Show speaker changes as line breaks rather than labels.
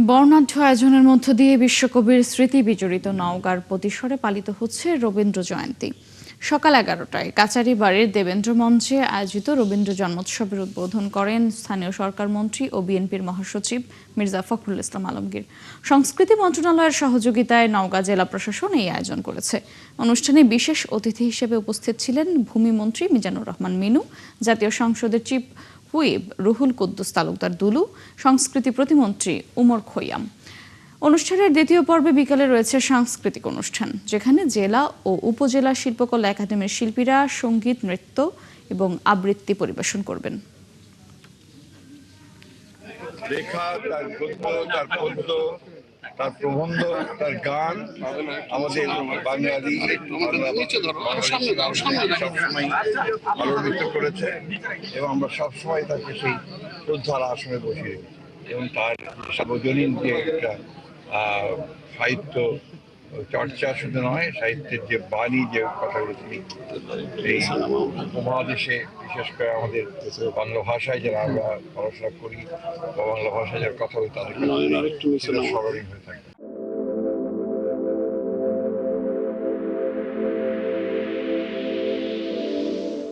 বর্ণাঢ্য আয়োজনের মধ্য দিয়ে বিশ্বকবির স্মৃতি বিজড়িত নওগাঁর পতিস্বরে পালিত হচ্ছে রবীন্দ্র জয়ন্তী। সকাল 11টায় কাচারি বাড়ির দেবেন্দ্র মঞ্চে আয়োজিত রবীন্দ্র জন্মোৎসবের উদ্বোধন করেন স্থানীয় সরকার মন্ত্রী ও বিএনপির মহাসচিব মির্জা ফখরুল ইসলাম আলমগীর। সংস্কৃতি মন্ত্রণালয়ের সহযোগিতায় নওগাঁ জেলা প্রশাসন এই আয়োজন করেছে। অনুষ্ঠানে বিশেষ অতিথি হিসেবে উপস্থিত ছিলেন ভূমিমন্ত্রী মিজানুর রহমান মিনু, জাতীয় সংসদের চিফ হুইপ রুহুল কুদ্দুস তালুকদার দুলু, সংস্কৃতি প্রতিমন্ত্রী উমর খৈয়াম। অনুষ্ঠানের দ্বিতীয় পর্বে বিকালে রয়েছে সাংস্কৃতিক অনুষ্ঠান, যেখানে জেলা ও উপজেলা শিল্পকলা একাডেমির শিল্পীরা সঙ্গীত, নৃত্য এবং আবৃত্তি পরিবেশন করবেন।
লেখা, তার গদ্য, তার পদ্য, তার প্রবন্ধ, তার গান আমাদের বাঙালি সবসময় আলোড়িত করেছে এবং আমরা সবসময় তাকে সেই শ্রদ্ধার আসনে বসিয়ে রেখেছি। এবং তার সার্বজনীন যে একটা সাহিত্য চর্চা শুধু নয়, সাহিত্যের যে বাণী, যে কথাগুলো তিনি এই উপমহাদেশে বিশেষ করে আমাদের বাংলা ভাষায় যারা আমরা পড়াশোনা করি বা বাংলা ভাষায় যারা কথা বলি তাদের স্মরণীয় হয়ে থাকে।